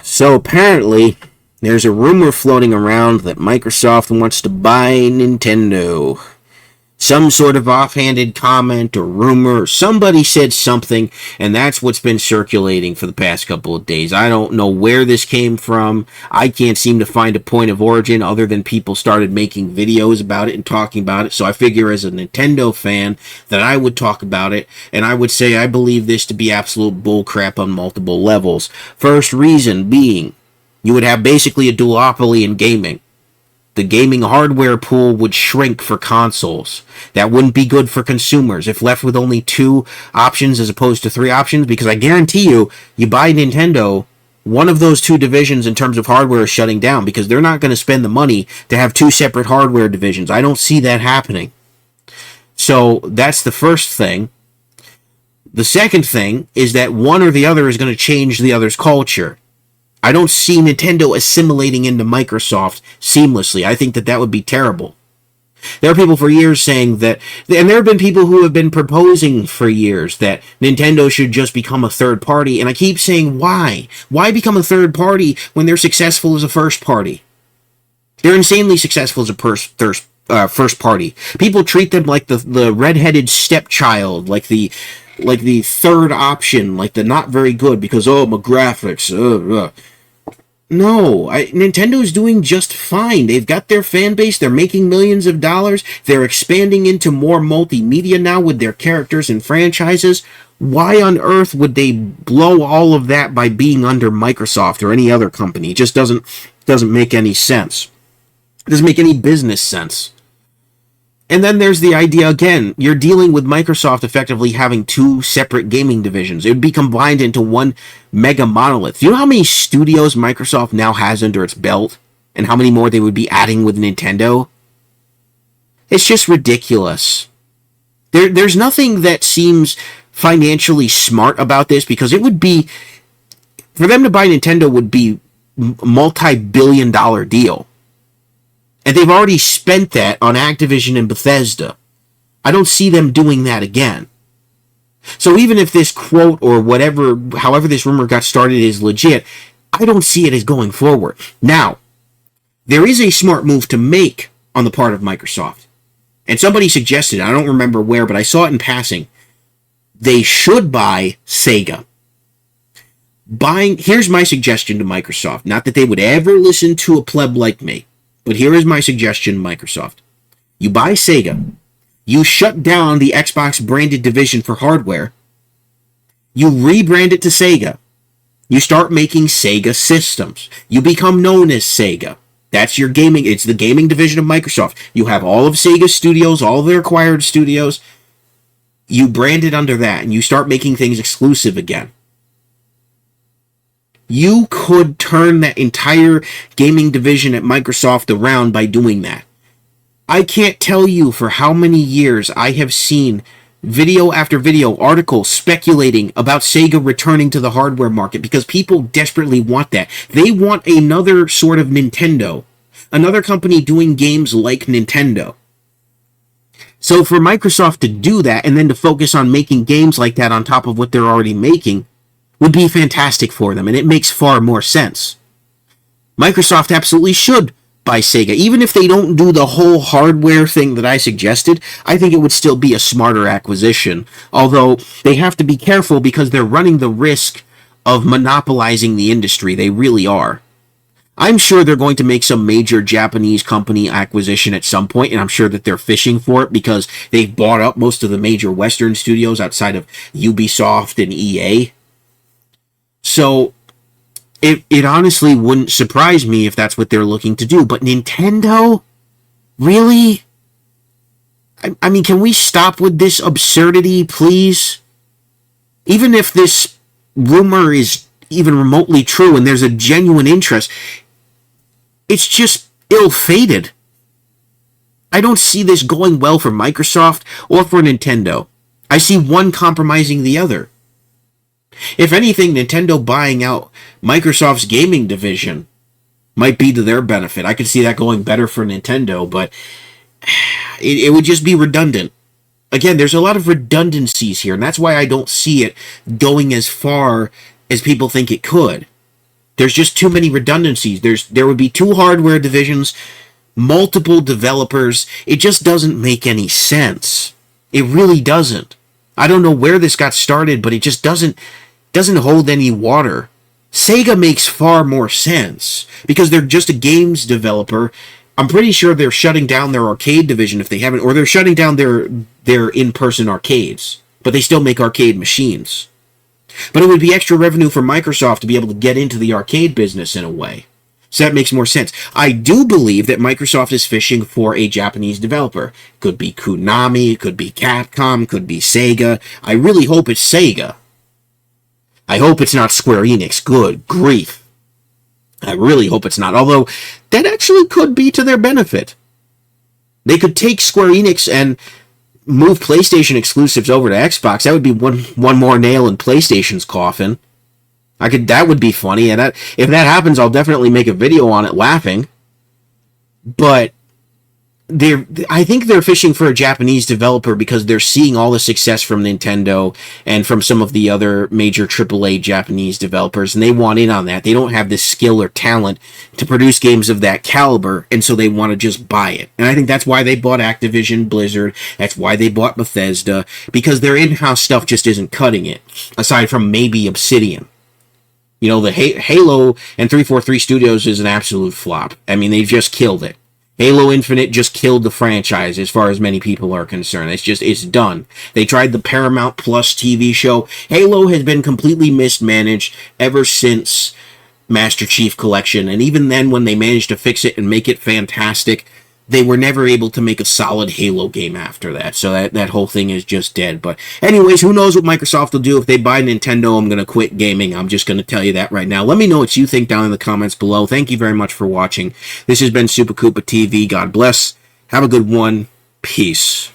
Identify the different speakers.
Speaker 1: So apparently, there's a rumor floating around that Microsoft wants to buy Nintendo. Some sort of offhanded comment or rumor. Somebody said something, and that's what's been circulating for the past couple of days. I don't know where this came from. I can't seem to find a point of origin other than people started making videos about it and talking about it. So I figure as a Nintendo fan that I would talk about it, and I would say I believe this to be absolute bullcrap on multiple levels. First reason being, you would have basically a duopoly in gaming. The gaming hardware pool would shrink for consoles. That wouldn't be good for consumers if left with only 2 options as opposed to 3 options, because I guarantee you, you buy Nintendo, one of those 2 divisions in terms of hardware is shutting down because they're not going to spend the money to have 2 separate hardware divisions. I don't see that happening. So that's the first thing. The second thing is that one or the other is going to change the other's culture. I don't see Nintendo assimilating into Microsoft seamlessly. I think that that would be terrible. There are people for years saying that, and there have been people who have been proposing for years that Nintendo should just become a third party, and I keep saying, why? Why become a third party when they're successful as a first party? They're insanely successful as a first party. People treat them like the redheaded stepchild, like the third option, like the not very good because, oh, my graphics. No, Nintendo's doing just fine. They've got their fan base. They're making millions of dollars. They're expanding into more multimedia now with their characters and franchises. Why on earth would they blow all of that by being under Microsoft or any other company? It just doesn't make any sense. It doesn't make any business sense. And then there's the idea, again, you're dealing with Microsoft effectively having 2 separate gaming divisions. It would be combined into one mega monolith. Do you know how many studios Microsoft now has under its belt? And how many more they would be adding with Nintendo? It's just ridiculous. There's nothing that seems financially smart about this, because it would be, for them to buy Nintendo would be a multi-billion-dollar deal. And they've already spent that on Activision and Bethesda. I don't see them doing that again. So even if this quote or whatever, however this rumor got started is legit, I don't see it as going forward. Now, there is a smart move to make on the part of Microsoft. And somebody suggested, I don't remember where, but I saw it in passing. They should buy Sega. Here's my suggestion to Microsoft. Not that they would ever listen to a pleb like me. But here is my suggestion, Microsoft. You buy Sega. You shut down the Xbox branded division for hardware. You rebrand it to Sega. You start making Sega systems. You become known as Sega. That's your gaming. It's the gaming division of Microsoft. You have all of Sega's studios, all of their acquired studios. You brand it under that, and you start making things exclusive again. You could turn that entire gaming division at Microsoft around by doing that. I can't tell you for how many years I have seen video after video, articles speculating about Sega returning to the hardware market because people desperately want that. They want another sort of Nintendo. Another company doing games like Nintendo. So for Microsoft to do that and then to focus on making games like that on top of what they're already making would be fantastic for them, and it makes far more sense. Microsoft absolutely should buy Sega. Even if they don't do the whole hardware thing that I suggested, I think it would still be a smarter acquisition. Although, they have to be careful because they're running the risk of monopolizing the industry. They really are. I'm sure they're going to make some major Japanese company acquisition at some point, and I'm sure that they're fishing for it because they've bought up most of the major Western studios outside of Ubisoft and EA. So, it honestly wouldn't surprise me if that's what they're looking to do. But Nintendo? Really? I mean, can we stop with this absurdity, please? Even if this rumor is even remotely true and there's a genuine interest, it's just ill-fated. I don't see this going well for Microsoft or for Nintendo. I see one compromising the other. If anything, Nintendo buying out Microsoft's gaming division might be to their benefit. I could see that going better for Nintendo, but it would just be redundant. Again, there's a lot of redundancies here, and that's why I don't see it going as far as people think it could. There's just too many redundancies. There would be two hardware divisions, multiple developers. It just doesn't make any sense. It really doesn't. I don't know where this got started, but it just doesn't hold any water. Sega makes far more sense because they're just a games developer. I'm pretty sure they're shutting down their arcade division if they haven't, or they're shutting down their in-person arcades, but they still make arcade machines. But it would be extra revenue for Microsoft to be able to get into the arcade business in a way. So that makes more sense. I do believe that Microsoft is fishing for a Japanese developer. Could be Konami, could be Capcom, could be Sega. I really hope it's Sega. I hope it's not Square Enix. Good grief. I really hope it's not. Although, that actually could be to their benefit. They could take Square Enix and move PlayStation exclusives over to Xbox. That would be one more nail in PlayStation's coffin. That would be funny, and if that happens, I'll definitely make a video on it laughing. But I think they're fishing for a Japanese developer because they're seeing all the success from Nintendo and from some of the other major AAA Japanese developers, and they want in on that. They don't have the skill or talent to produce games of that caliber, and so they want to just buy it. And I think that's why they bought Activision Blizzard. That's why they bought Bethesda, because their in-house stuff just isn't cutting it, aside from maybe Obsidian. You know, the Halo and 343 Studios is an absolute flop. I mean, they just killed it. Halo Infinite just killed the franchise as far as many people are concerned. It's done. They tried the Paramount Plus TV show. Halo has been completely mismanaged ever since Master Chief Collection. And even then, when they managed to fix it and make it fantastic, they were never able to make a solid Halo game after that. So that whole thing is just dead. But anyways, who knows what Microsoft will do. If they buy Nintendo, I'm going to quit gaming. I'm just going to tell you that right now. Let me know what you think down in the comments below. Thank you very much for watching. This has been Super Koopa TV. God bless. Have a good one. Peace.